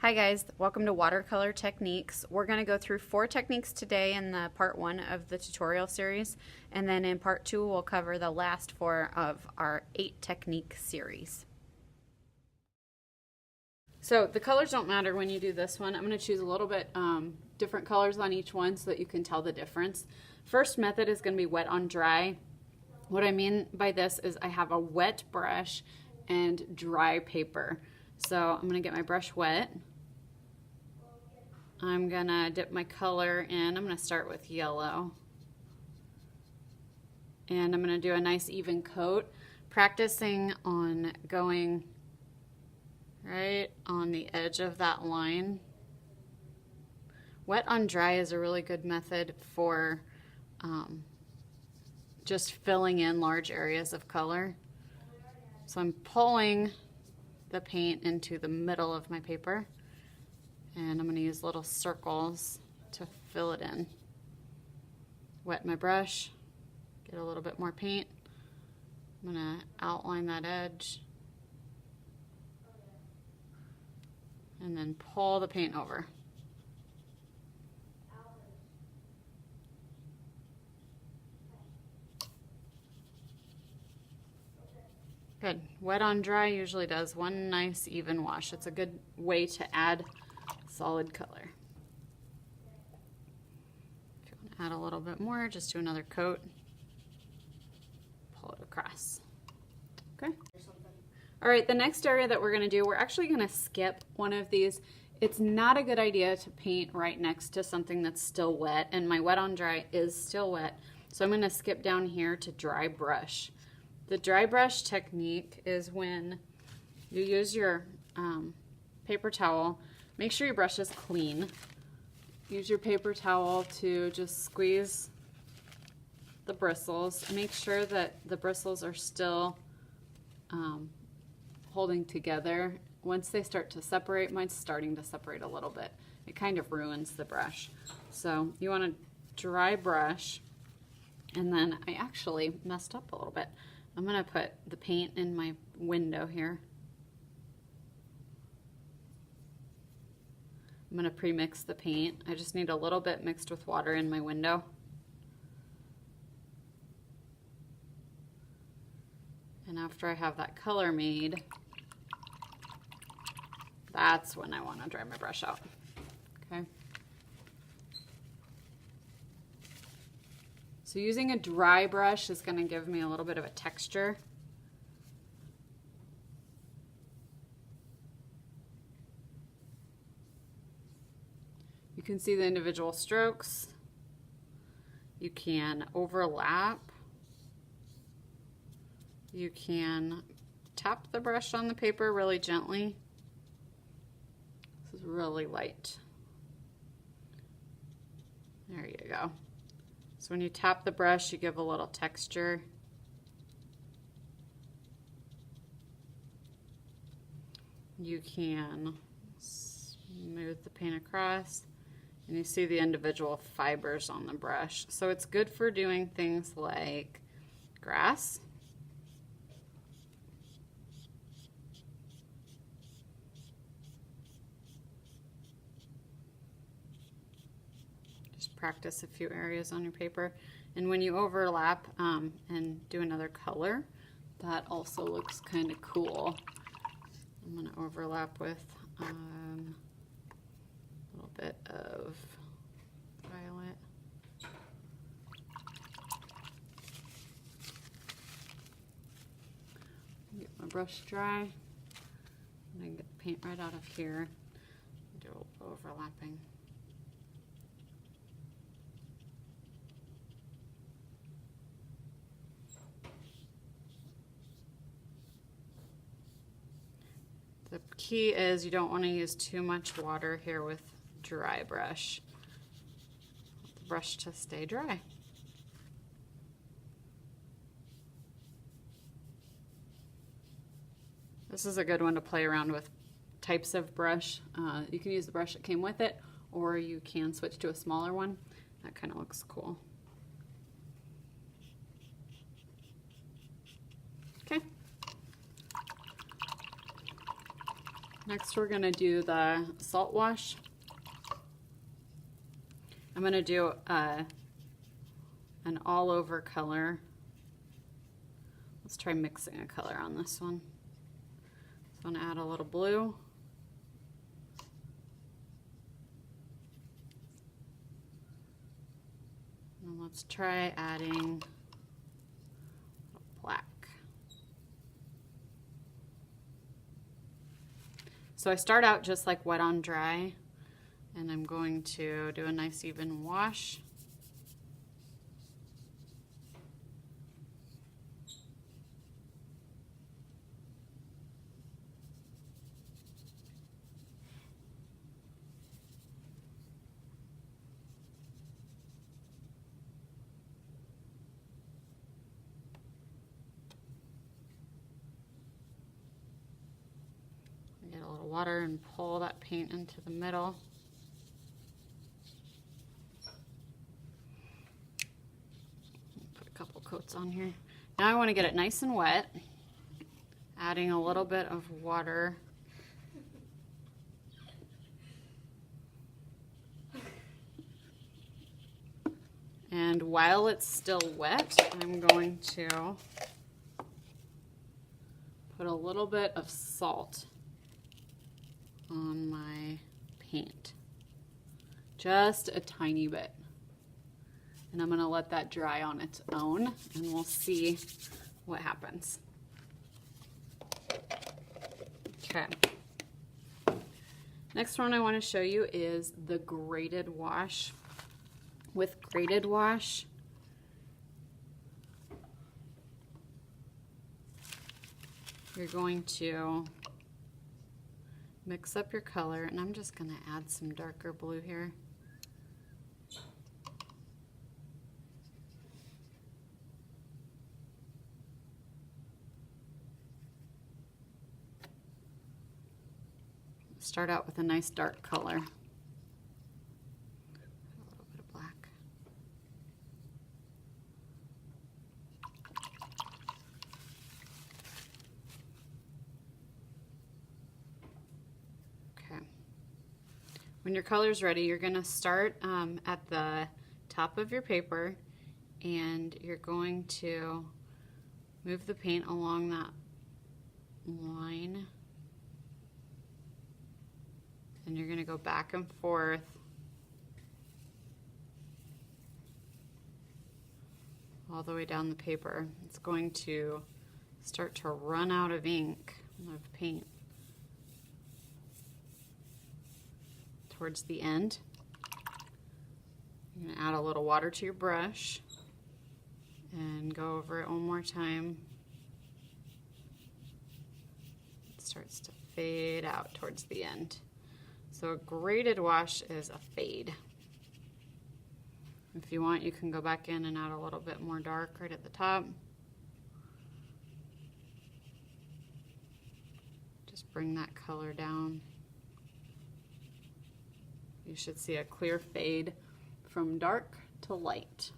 Hi guys, welcome to Watercolor Techniques. We're going to go through 4 techniques today in the part 1 of the tutorial series, and then in part 2 we'll cover the last 4 of our 8 technique series. So the colors don't matter when you do this one. I'm going to choose a little bit different colors on each one so that you can tell the difference. First method is going to be wet on dry. What I mean by this is I have a wet brush and dry paper. So I'm going to get my brush wet. I'm going to dip my color in. I'm going to start with yellow. And I'm going to do a nice even coat, practicing on going right on the edge of that line. Wet on dry is a really good method for just filling in large areas of color. So I'm pulling the paint into the middle of my paper, and I'm going to use little circles to fill it in. Wet my brush, get a little bit more paint. I'm going to outline that edge and then pull the paint over. Good. Wet on dry usually does one nice even wash. It's a good way to add solid color. If you want to add a little bit more, just do another coat. Pull it across. Okay. All right, the next area that we're going to do, we're actually going to skip one of these. It's not a good idea to paint right next to something that's still wet, and my wet on dry is still wet. So I'm going to skip down here to dry brush. The dry brush technique is when you use your paper towel. Make sure your brush is clean. Use your paper towel to just squeeze the bristles. Make sure that the bristles are still holding together. Once they start to separate, mine's starting to separate a little bit. It kind of ruins the brush. So you want to dry brush, and then I actually messed up a little bit. I'm going to put the paint in my window here. I'm going to pre-mix the paint. I just need a little bit mixed with water in my window. And after I have that color made, that's when I want to dry my brush out. Okay. So using a dry brush is going to give me a little bit of a texture. You can see the individual strokes. You can overlap. You can tap the brush on the paper really gently. This is really light. There you go. So when you tap the brush, you give a little texture. You can smooth the paint across, and you see the individual fibers on the brush. So it's good for doing things like grass. Just practice a few areas on your paper. And when you overlap and do another color, that also looks kind of cool. I'm going to overlap with a little bit of violet. Get my brush dry, and then get the paint right out of here. Do a little overlapping. The key is you don't want to use too much water here with dry brush. Want the brush to stay dry. This is a good one to play around with types of brush. You can use the brush that came with it, or you can switch to a smaller one. That kind of looks cool. Okay. Next we're going to do the salt wash. I'm going to do an all over color. Let's try mixing a color on this one. So I'm going to add a little blue. And let's try adding black. So I start out just like wet on dry, and I'm going to do a nice even wash. Get a little water and pull that paint into the middle. Put a couple coats on here. Now I want to get it nice and wet, adding a little bit of water. And while it's still wet, I'm going to put a little bit of salt on my paint, just a tiny bit, and I'm going to let that dry on its own and we'll see what happens. Okay, next one I want to show you is the graded wash. With graded wash, you're going to mix up your color, and I'm just going to add some darker blue here. Start out with a nice dark color. A little bit of black. When your color's ready, you're going to start at the top of your paper, and you're going to move the paint along that line, and you're going to go back and forth all the way down the paper. It's going to start to run out of ink, of paint, towards the end. You're going to add a little water to your brush and go over it one more time. It starts to fade out towards the end. So a graded wash is a fade. If you want, you can go back in and add a little bit more dark right at the top. Just bring that color down. You should see a clear fade from dark to light.